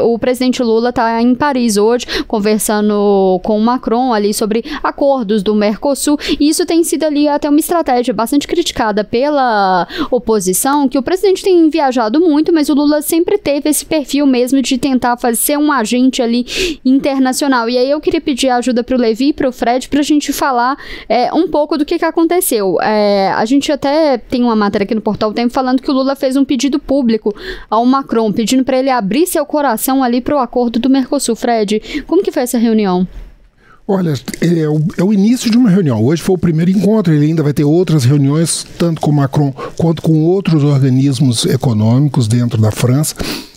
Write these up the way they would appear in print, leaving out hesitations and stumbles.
o presidente Lula está em Paris hoje, conversando com o Macron ali sobre acordos do Mercosul, e isso tem sido ali até uma estratégia bastante criticada pela oposição, que o presidente tem viajado muito, mas o Lula sempre teve esse perfil mesmo de tentar ser um agente ali internacional. E aí eu queria pedir ajuda para o Levi e para o Fred para a gente falar um pouco do que aconteceu. A gente até tem uma matéria aqui no Portal Tempo falando que o Lula fez um pedido público ao Macron, pedindo para ele abrir seu coração ali para o acordo do Mercosul. Fred, como que foi essa reunião? Olha, é o início de uma reunião. Hoje foi o primeiro encontro, ele ainda vai ter outras reuniões, tanto com o Macron quanto com outros organismos econômicos dentro da França.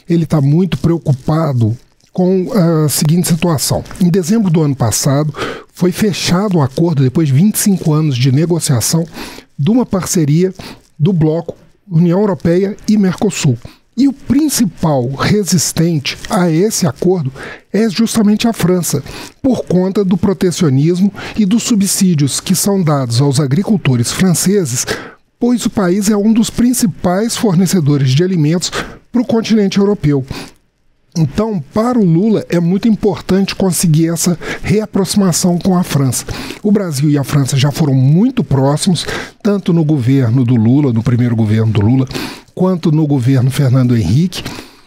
Ele está muito preocupado com a seguinte situação. Em dezembro do ano passado, foi fechado o acordo, depois de 25 anos de negociação, de uma parceria do bloco União Europeia e Mercosul. E o principal resistente a esse acordo é justamente a França, por conta do protecionismo e dos subsídios que são dados aos agricultores franceses, pois o país é um dos principais fornecedores de alimentos para o continente europeu. Então, para o Lula, é muito importante conseguir essa reaproximação com a França. O Brasil e a França já foram muito próximos, tanto no governo do Lula, no primeiro governo do Lula, quanto no governo Fernando Henrique,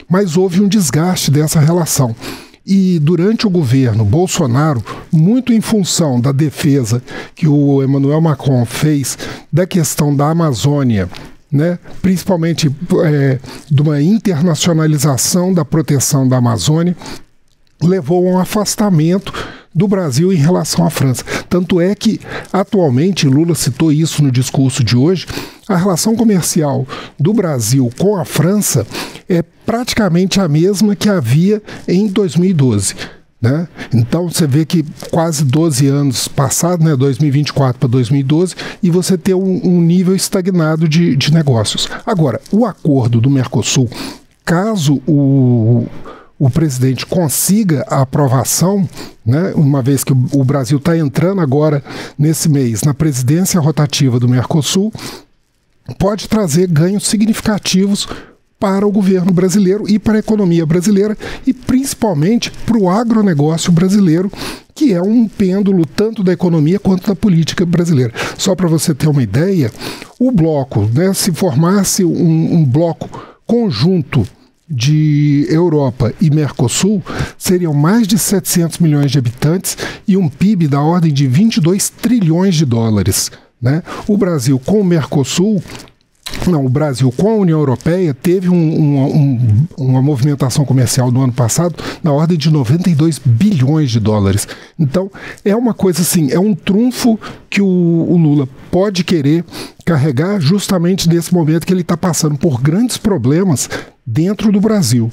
mas houve um desgaste dessa relação. E durante o governo Bolsonaro, muito em função da defesa que o Emmanuel Macron fez da questão da Amazônia, principalmente de uma internacionalização da proteção da Amazônia, levou a um afastamento do Brasil em relação à França. Tanto é que, atualmente, Lula citou isso no discurso de hoje, a relação comercial do Brasil com a França é praticamente a mesma que havia em 2012. Então você vê que quase 12 anos passados, 2024 para 2012, e você tem um nível estagnado de negócios. Agora, o acordo do Mercosul, caso o presidente consiga a aprovação, uma vez que o Brasil está entrando agora, nesse mês, na presidência rotativa do Mercosul, pode trazer ganhos significativos para o governo brasileiro e para a economia brasileira e principalmente para o agronegócio brasileiro, que é um pêndulo tanto da economia quanto da política brasileira. Só para você ter uma ideia, o bloco, se formasse um bloco conjunto de Europa e Mercosul, seriam mais de 700 milhões de habitantes e um PIB da ordem de 22 trilhões de dólares. O Brasil com o Mercosul, o Brasil com a União Europeia teve uma movimentação comercial no ano passado na ordem de 92 bilhões de dólares. Então, é uma coisa assim, é um trunfo que o Lula pode querer carregar justamente nesse momento que ele está passando por grandes problemas dentro do Brasil.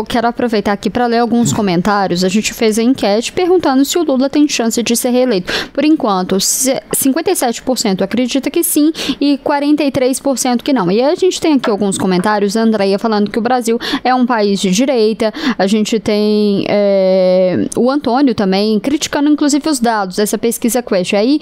Quero aproveitar aqui para ler alguns comentários. A gente fez a enquete perguntando se o Lula tem chance de ser reeleito. Por enquanto, 57% acredita que sim e 43% que não. E a gente tem aqui alguns comentários. A Andréia falando que o Brasil é um país de direita. A gente tem o Antônio também criticando inclusive os dados dessa pesquisa Quest. Aí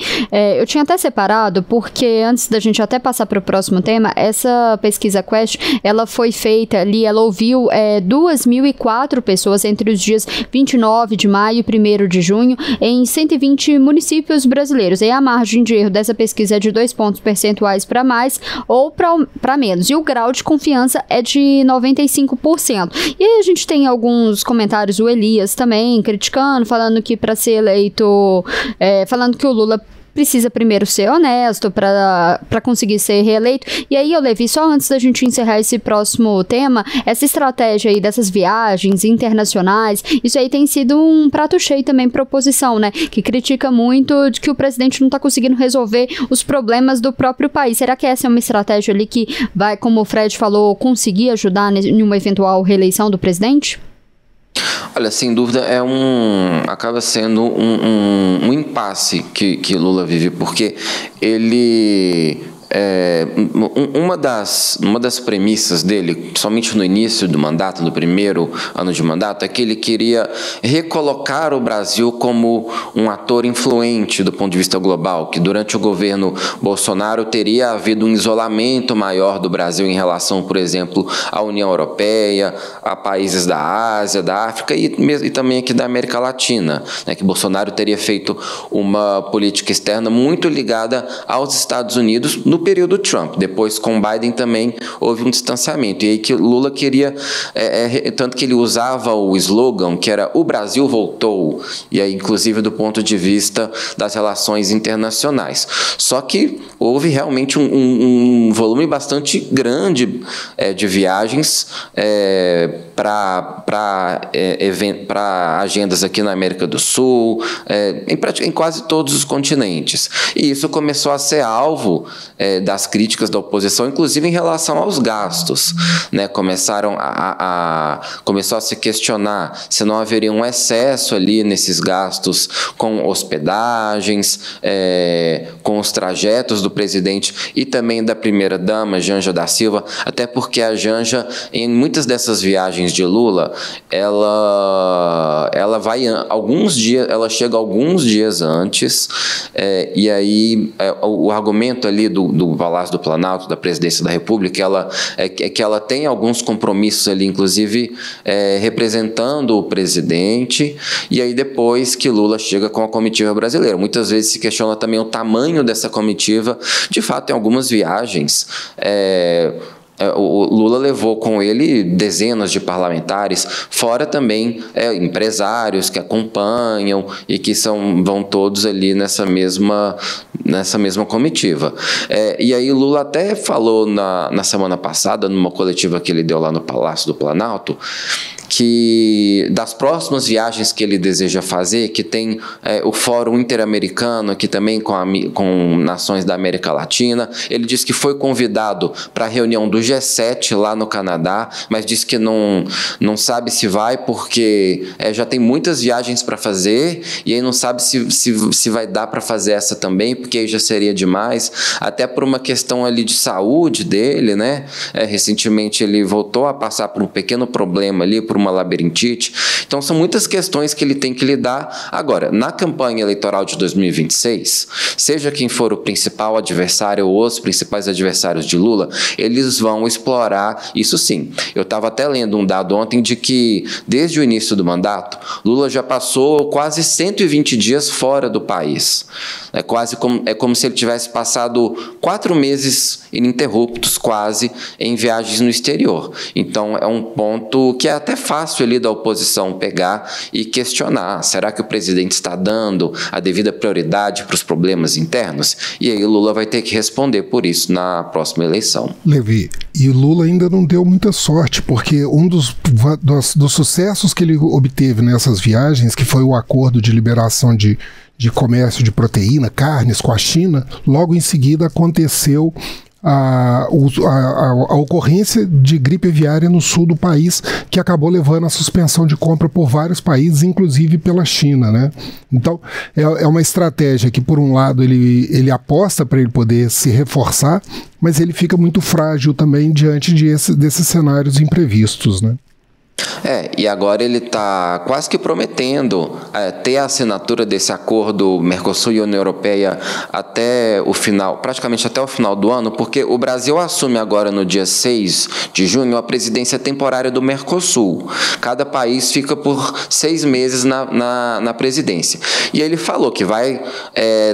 eu tinha até separado porque antes da gente até passar para o próximo tema, essa pesquisa Quest, ela foi feita ali, ela ouviu 2.004 pessoas entre os dias 29 de maio e 1º de junho em 120 municípios brasileiros. E a margem de erro dessa pesquisa é de 2 pontos percentuais para mais ou para menos. E o grau de confiança é de 95%. E aí a gente tem alguns comentários, o Elias também criticando, falando que para ser eleito, falando que o Lula precisa primeiro ser honesto para conseguir ser reeleito. E aí, Levi, só antes da gente encerrar esse próximo tema, essa estratégia aí dessas viagens internacionais, isso aí tem sido um prato cheio também para a oposição, que critica muito de que o presidente não está conseguindo resolver os problemas do próprio país. Será que essa é uma estratégia ali que vai, como o Fred falou, conseguir ajudar em uma eventual reeleição do presidente? Olha, sem dúvida acaba sendo um impasse que Lula vive, porque ele uma das premissas dele, somente no início do mandato, no primeiro ano de mandato, é que ele queria recolocar o Brasil como um ator influente do ponto de vista global, que durante o governo Bolsonaro teria havido um isolamento maior do Brasil em relação, por exemplo, à União Europeia, a países da Ásia, da África e também aqui da América Latina, né, que Bolsonaro teria feito uma política externa muito ligada aos Estados Unidos no período Trump. Depois, com Biden, também houve um distanciamento. E aí que Lula queria, tanto que ele usava o slogan, que era "O Brasil voltou", e aí, inclusive, do ponto de vista das relações internacionais. Só que houve realmente um volume bastante grande de viagens para agendas aqui na América do Sul, em quase todos os continentes. E isso começou a ser alvo das críticas da oposição, inclusive em relação aos gastos, né? Começou a se questionar se não haveria um excesso ali nesses gastos com hospedagens, com os trajetos do presidente e também da primeira-dama, Janja da Silva, até porque a Janja, em muitas dessas viagens de Lula, ela vai alguns dias, ela chega alguns dias antes, e aí o argumento ali do Palácio do Planalto, da Presidência da República, é que ela tem alguns compromissos ali, inclusive representando o presidente, e aí depois que Lula chega com a comitiva brasileira. Muitas vezes se questiona também o tamanho dessa comitiva. De fato, em algumas viagens, o Lula levou com ele dezenas de parlamentares, fora também empresários que acompanham e que vão todos ali nessa mesma comitiva. E aí Lula até falou na semana passada, numa coletiva que ele deu lá no Palácio do Planalto, que das próximas viagens que ele deseja fazer, que tem o Fórum Interamericano, aqui também com nações da América Latina. Ele disse que foi convidado para a reunião do G7 lá no Canadá, mas disse que não sabe se vai, porque já tem muitas viagens para fazer, e aí não sabe se vai dar para fazer essa também, porque aí já seria demais, até por uma questão ali de saúde dele, né? Recentemente ele voltou a passar por um pequeno problema ali, por uma labirintite. Então são muitas questões que ele tem que lidar. Agora, na campanha eleitoral de 2026, seja quem for o principal adversário ou os principais adversários de Lula, eles vão explorar isso sim. Eu estava até lendo um dado ontem de que, desde o início do mandato, Lula já passou quase 120 dias fora do país. É como se ele tivesse passado 4 meses ininterruptos, quase, em viagens no exterior. Então é um ponto que é até fácil ali da oposição pegar e questionar. Será que o presidente está dando a devida prioridade para os problemas internos? E aí Lula vai ter que responder por isso na próxima eleição. Levi, e Lula ainda não deu muita sorte, porque um dos sucessos que ele obteve nessas viagens, que foi o acordo de liberação de comércio de proteína, carnes com a China, logo em seguida aconteceu a ocorrência de gripe aviária no sul do país, que acabou levando à suspensão de compra por vários países, inclusive pela China, né? Então, é uma estratégia que, por um lado, ele aposta para ele poder se reforçar, mas ele fica muito frágil também diante desses cenários imprevistos, né? E agora ele está quase que prometendo ter a assinatura desse acordo Mercosul e União Europeia até o final, praticamente até o final do ano, porque o Brasil assume agora no dia 6 de junho a presidência temporária do Mercosul. Cada país fica por 6 meses na presidência. E ele falou que vai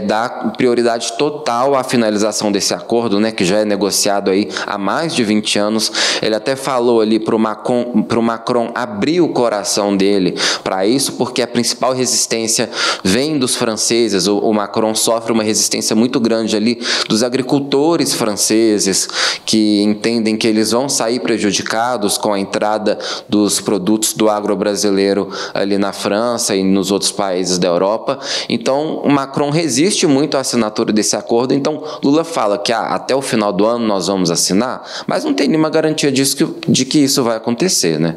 dar prioridade total à finalização desse acordo, né, que já é negociado aí há mais de 20 anos. Ele até falou ali para o Macron abrir o coração dele para isso, porque a principal resistência vem dos franceses. O Macron sofre uma resistência muito grande ali dos agricultores franceses, que entendem que eles vão sair prejudicados com a entrada dos produtos do agro brasileiro ali na França e nos outros países da Europa. Então, o Macron resiste muito à assinatura desse acordo. Então, Lula fala que até o final do ano nós vamos assinar, mas não tem nenhuma garantia de que isso vai acontecer, né?